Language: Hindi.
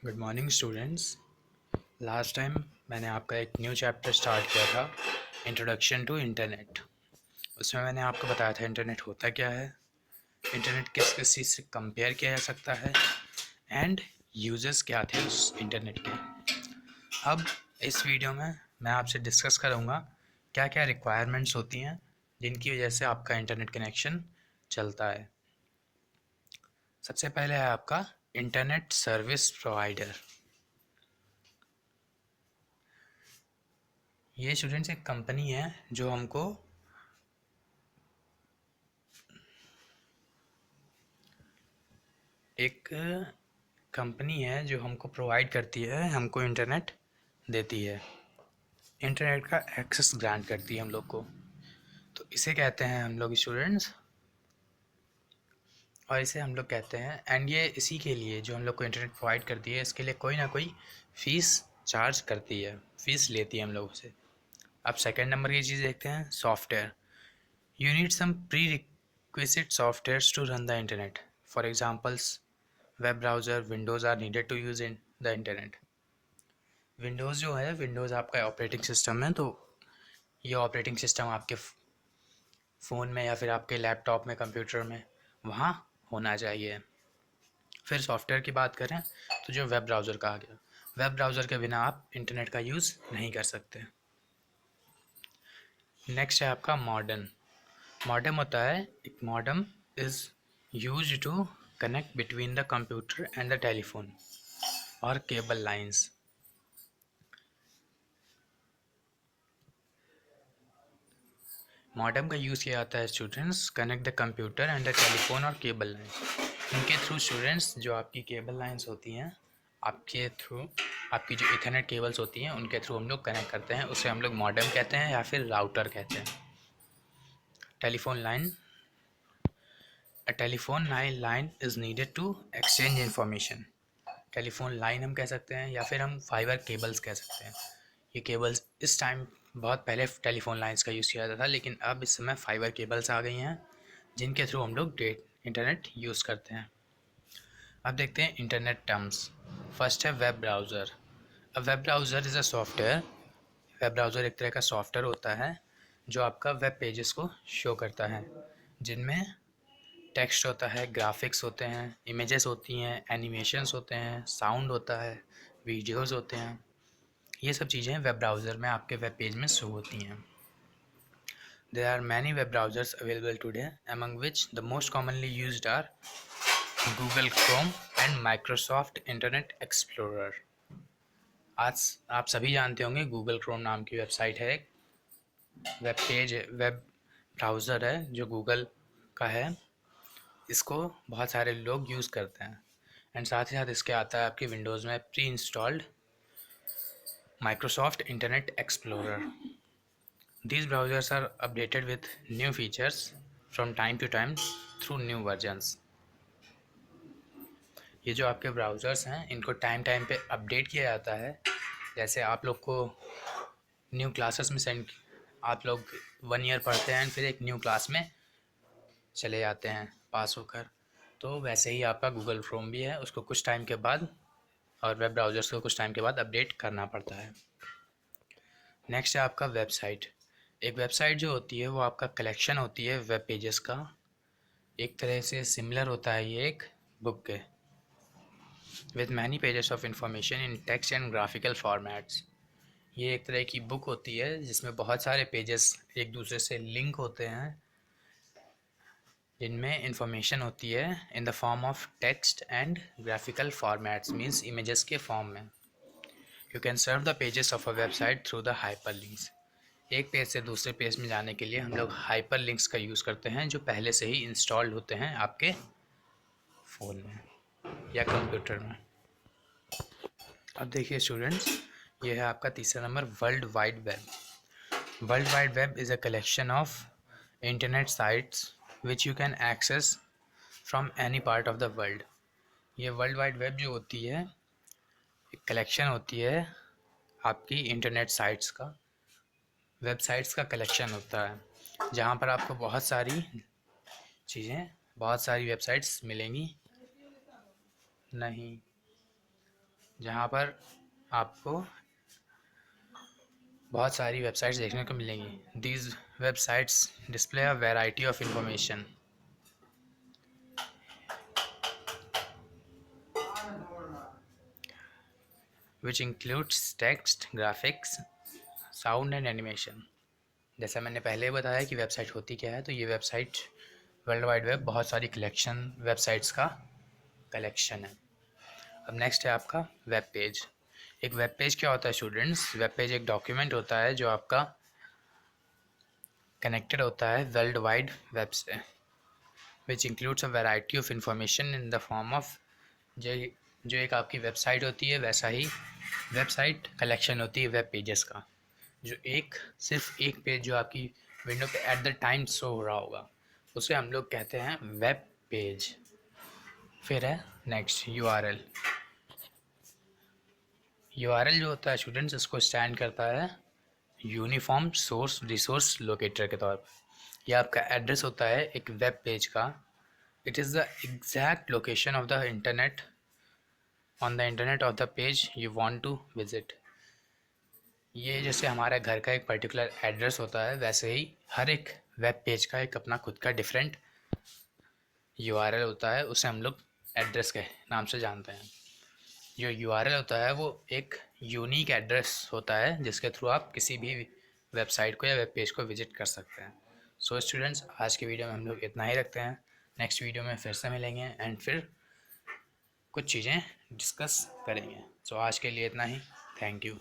Good morning students. Last time मैंने आपका एक न्यू चैप्टर स्टार्ट किया था, इंट्रोडक्शन टू इंटरनेट। उसमें मैंने आपको बताया था इंटरनेट होता क्या है, इंटरनेट किस किस चीज़ से कंपेयर किया जा सकता है एंड यूजर्स क्या थे उस इंटरनेट के। अब इस वीडियो में मैं आपसे डिस्कस करूँगा क्या क्या रिक्वायरमेंट्स होती हैं जिनकी वजह से आपका इंटरनेट कनेक्शन चलता है। सबसे पहले है आपका इंटरनेट सर्विस प्रोवाइडर। ये स्टूडेंट्स एक कंपनी है जो हमको एक कंपनी है जो हमको प्रोवाइड करती है, हमको इंटरनेट देती है, इंटरनेट का एक्सेस ग्रांट करती है हम लोग को। तो इसे कहते हैं हम लोग स्टूडेंट्स, और इसे हम लोग कहते हैं एंड ये इसी के लिए जो हम लोग को इंटरनेट प्रोवाइड करती है इसके लिए कोई ना कोई फ़ीस चार्ज करती है, फ़ीस लेती है हम लोगों से। अब सेकेंड नंबर की चीज़ देखते हैं, software. You need some prerequisite software to run the internet. For examples, web browser, Windows are needed to use in the internet. Windows जो है, विंडोज़ आपका ऑपरेटिंग सिस्टम है, तो ये ऑपरेटिंग सिस्टम आपके फ़ोन में या फिर आपके लैपटॉप में, कंप्यूटर में वहाँ होना चाहिए। फिर सॉफ्टवेयर की बात करें तो जो वेब ब्राउज़र कहा गया, वेब ब्राउज़र के बिना आप इंटरनेट का यूज़ नहीं कर सकते। नेक्स्ट है आपका मॉडेम। मॉडेम होता है, एक modem is use to connect between the computer and the telephone or cable lines. Modem का यूज़ किया जाता है students connect the computer and the telephone or cable line. इनके थ्रू स्टूडेंट्स जो आपकी केबल लाइंस होती हैं, आपके थ्रू आपकी जो इथरनेट केबल्स होती हैं उनके थ्रू हम लोग कनेक्ट करते हैं, उसे हम लोग मॉडेम कहते हैं या फिर राउटर कहते हैं। Telephone line, a telephone line is needed to exchange information. Telephone line हम कह सकते हैं या फिर हम फाइबर केबल्स कह सकते हैं। ये केबल्स इस टाइम, बहुत पहले टेलीफोन लाइंस का यूज़ किया जाता था, लेकिन अब इस समय फाइबर केबल्स आ गई हैं जिनके थ्रू हम लोग इंटरनेट यूज़ करते हैं। अब देखते हैं इंटरनेट टर्म्स। फर्स्ट है वेब ब्राउज़र। अब web browser is a software. Web browser एक तरह का सॉफ्टवेयर होता है जो आपका वेब पेजेस को शो करता है, जिनमें टेक्स्ट होता है, ग्राफिक्स होते हैं, इमेजेस होती हैं, एनिमेशंस होते हैं, साउंड होता है, वीडियोज़ होते हैं। ये सब चीज़ें वेब ब्राउज़र में आपके वेब पेज में शो होती हैं। There are many web browsers available today, among which the most commonly used are Google Chrome and Microsoft Internet Explorer। आज आप सभी जानते होंगे गूगल क्रोम नाम की वेबसाइट है, एक वेब पेज, वेब ब्राउज़र है जो गूगल का है। इसको बहुत सारे लोग यूज़ करते हैं एंड साथ ही साथ इसके आता है आपकी विंडोज़ में pre installed Microsoft internet explorer. These browsers are updated with new features from time to time through new versions। ये जो आपके ब्राउज़र्स हैं इनको टाइम टाइम पे अपडेट किया जाता है। जैसे आप लोग को न्यू क्लासेस में सेंड, आप लोग 1 ईयर पढ़ते हैं फिर एक न्यू क्लास में चले जाते हैं पास होकर, तो वैसे ही आपका गूगल क्रोम भी है, उसको कुछ टाइम के बाद, और वेब ब्राउज़र्स को कुछ टाइम के बाद अपडेट करना पड़ता है। नेक्स्ट है आपका वेबसाइट। एक वेबसाइट जो होती है वो आपका कलेक्शन होती है वेब पेजेस का। एक तरह से सिमिलर होता है ये एक बुक के, with many pages of information in text and graphical formats. ये एक तरह की बुक होती है जिसमें बहुत सारे पेजेस एक दूसरे से लिंक होते हैं, जिनमें इंफॉर्मेशन होती है in the form of text and graphical formats, means images के फॉर्म में। You can serve the pages of a website through the hyperlinks. एक पेज से दूसरे पेज में जाने के लिए हम लोग हाइपर लिंक्स का यूज़ करते हैं जो पहले से ही इंस्टॉल्ड होते हैं आपके फ़ोन में या कंप्यूटर में। अब देखिए स्टूडेंट्स, ये है आपका तीसरा number, world wide web. World wide web is a collection of internet sites which you can access from any part of the world. ये वर्ल्ड वाइड वेब जो होती है एक कलेक्शन होती है आपकी इंटरनेट साइट्स का, वेबसाइट्स का कलेक्शन होता है जहाँ पर आपको बहुत सारी चीज़ें, बहुत सारी वेबसाइट्स मिलेंगी। नहीं, जहाँ पर आपको बहुत सारी वेबसाइट्स देखने को मिलेंगी। These websites display a variety of information which includes text, graphics, sound and animation. जैसा मैंने पहले बताया कि वेबसाइट होती क्या है, तो ये वेबसाइट वर्ल्ड वाइड वेब बहुत सारी कलेक्शन वेबसाइट्स का कलेक्शन है। अब नेक्स्ट है आपका वेब पेज। एक वेब पेज क्या होता है स्टूडेंट्स? वेब पेज एक डॉक्यूमेंट होता है जो आपका कनेक्टेड होता है वर्ल्ड वाइड वेब से, which includes a variety of information in the form of जो जो एक आपकी वेबसाइट होती है, वैसा ही वेबसाइट कलेक्शन होती है वेब पेजेस का। जो एक सिर्फ एक पेज जो आपकी विंडो पे एट द टाइम शो हो रहा होगा, उसे हम लोग कहते हैं वेब पेज। फिर है नेक्स्ट यूआरएल। यूआरएल जो होता है स्टूडेंट्स, इसको स्टैंड करता है यूनिफॉर्म सोर्स रिसोर्स लोकेटर के तौर पर। यह आपका एड्रेस होता है एक वेब पेज का। It is the exact location of the internet on the internet of the page you want to visit. ये जैसे हमारे घर का एक पर्टिकुलर एड्रेस होता है, वैसे ही हर एक वेब पेज का एक अपना खुद का डिफरेंट यूआरएल होता है। उसे हम लोग एड्रेस के नाम से जानते हैं। जो यूआरएल होता है वो एक यूनिक एड्रेस होता है जिसके थ्रू आप किसी भी वेबसाइट को या वेब पेज को विजिट कर सकते हैं। सो स्टूडेंट्स, आज के वीडियो में हम लोग इतना ही रखते हैं। नेक्स्ट वीडियो में फिर से मिलेंगे एंड फिर कुछ चीज़ें डिस्कस करेंगे। सो आज के लिए इतना ही। Thank you.